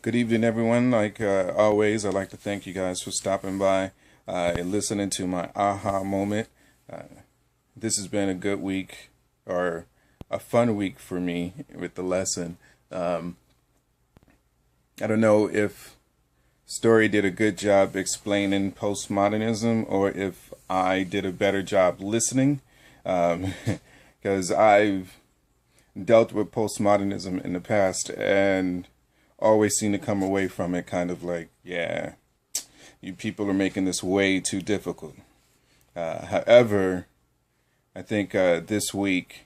Good evening, everyone. Like always, I'd like to thank you guys for stopping by and listening to my aha moment. Uh, this has been a good week, or a fun week for me with the lesson. Um, I don't know if Story did a good job explaining postmodernism or if I did a better job listening, because I've dealt with postmodernism in the past and always seem to come away from it kind of like, yeah, you people are making this way too difficult. However, I think this week,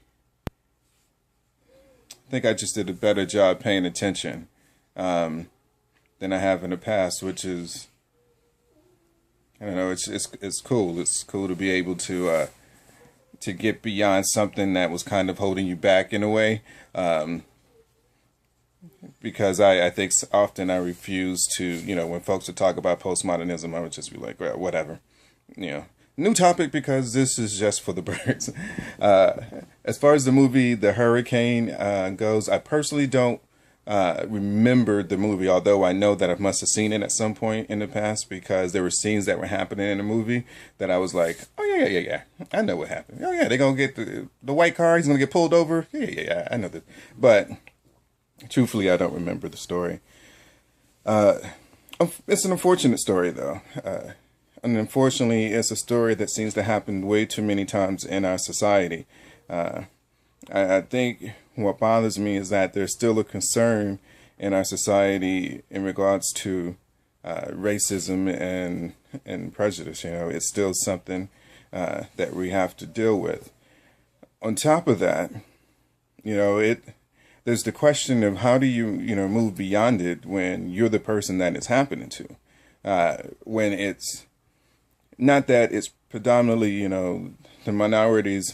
I think I just did a better job paying attention than I have in the past, which is, I don't know, it's cool. It's cool to be able to get beyond something that was kind of holding you back in a way. Because I think often I refuse to, when folks would talk about postmodernism, I would just be like, well, whatever, new topic because this is just for the birds. As far as the movie The Hurricane goes, I personally don't remember the movie, although I know that I must have seen it at some point in the past because there were scenes that were happening in the movie that I was like, oh, yeah, I know what happened. Oh, yeah, they're going to get the white car, he's going to get pulled over. Yeah, I know that. But truthfully, I don't remember the story. Uh, it's an unfortunate story, though. And unfortunately, it's a story that seems to happen way too many times in our society. I think what bothers me is that there's still a concern in our society in regards to racism and prejudice. It's still something that we have to deal with. On top of that, there's the question of how do you, move beyond it when you're the person that it's happening to. When it's not that it's predominantly, the minorities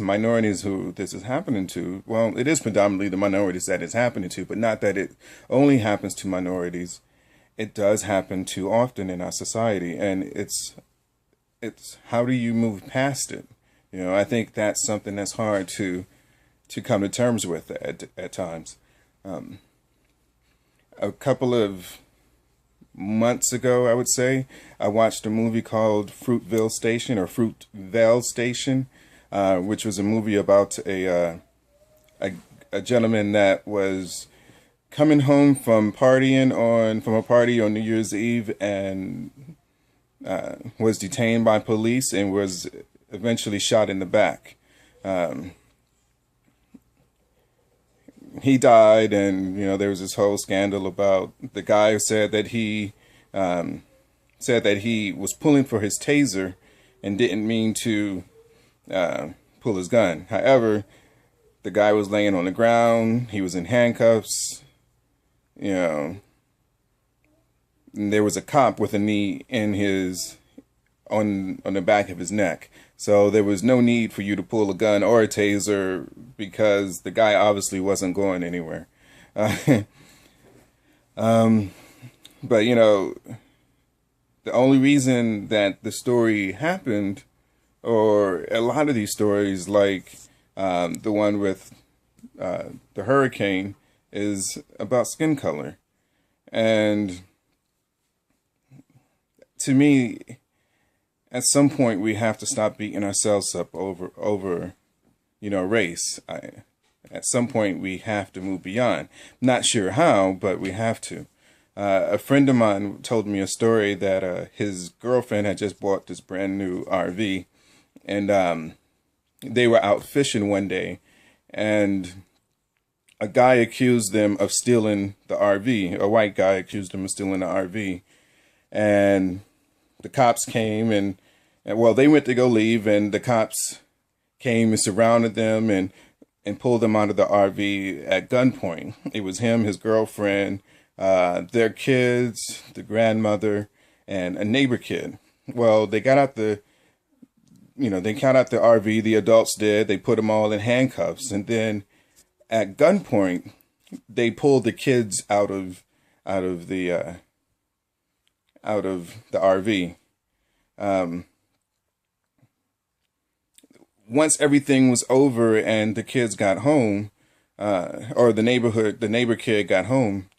who this is happening to. Well, it is predominantly the minorities that it's happening to, but not that it only happens to minorities. It does happen too often in our society, and it's how do you move past it? I think that's something that's hard to come to terms with at times. A couple of months ago, I would say, I watched a movie called Fruitvale Station, which was a movie about a gentleman that was coming home from from a party on New Year's Eve and was detained by police and was eventually shot in the back. He died, and there was this whole scandal about the guy who said that he was pulling for his taser and didn't mean to pull his gun. However, the guy was laying on the ground. He was in handcuffs. And there was a cop with a knee in on the back of his neck. So there was no need for you to pull a gun or a taser because the guy obviously wasn't going anywhere. But, the only reason that the story happened, or a lot of these stories, like the one with the hurricane, is about skin color. And to me, at some point, we have to stop beating ourselves up over race. At some point, we have to move beyond. Not sure how, but we have to. A friend of mine told me a story that his girlfriend had just bought this brand new RV, and they were out fishing one day, and a guy accused them of stealing the RV. A white guy accused them of stealing the RV, and the cops came and they went to go leave, and the cops came and surrounded them and pulled them out of the RV at gunpoint. It was him, his girlfriend, their kids, the grandmother, and a neighbor kid. Well, they got out the RV, the adults did. They put them all in handcuffs, and then at gunpoint, they pulled the kids out of the RV. Once everything was over and the kids got home, or the neighbor kid got home,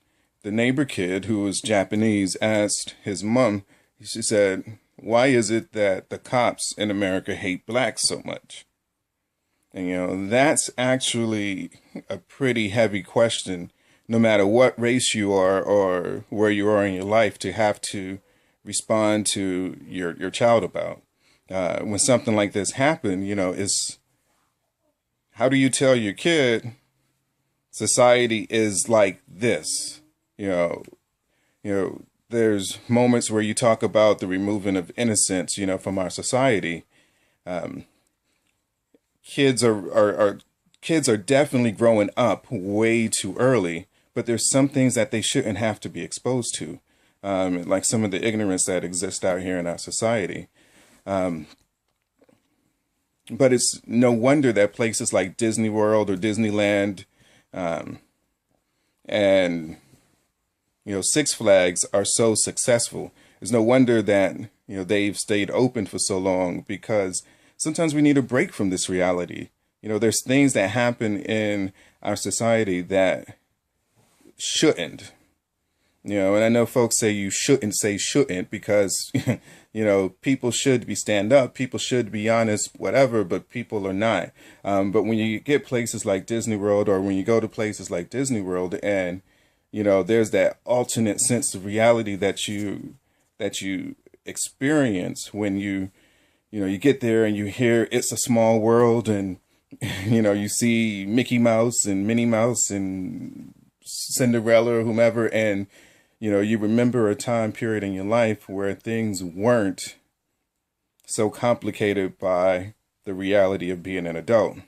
the neighbor kid who was Japanese asked his mom, she said, why is it that the cops in America hate blacks so much? And, that's actually a pretty heavy question, no matter what race you are or where you are in your life, to have to respond to your child about. When something like this happened, is how do you tell your kid society is like this? There's moments where you talk about the removing of innocence, from our society. Kids are definitely growing up way too early, but there's some things that they shouldn't have to be exposed to, like some of the ignorance that exists out here in our society. But it's no wonder that places like Disney World or Disneyland, and Six Flags are so successful. It's no wonder that they've stayed open for so long, because sometimes we need a break from this reality. There's things that happen in our society that shouldn't. And I know folks say you shouldn't say shouldn't, because people should be stand up, people should be honest, whatever, but people are not. But when you get places like Disney World, or when you go to places like Disney World, and there's that alternate sense of reality that you experience when you get there and you hear "It's a Small World," and you see Mickey Mouse and Minnie Mouse and Cinderella or whomever, and you remember a time period in your life where things weren't so complicated by the reality of being an adult.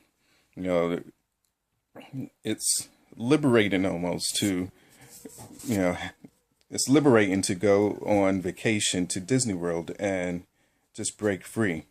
It's liberating almost to, it's liberating to go on vacation to Disney World and just break free.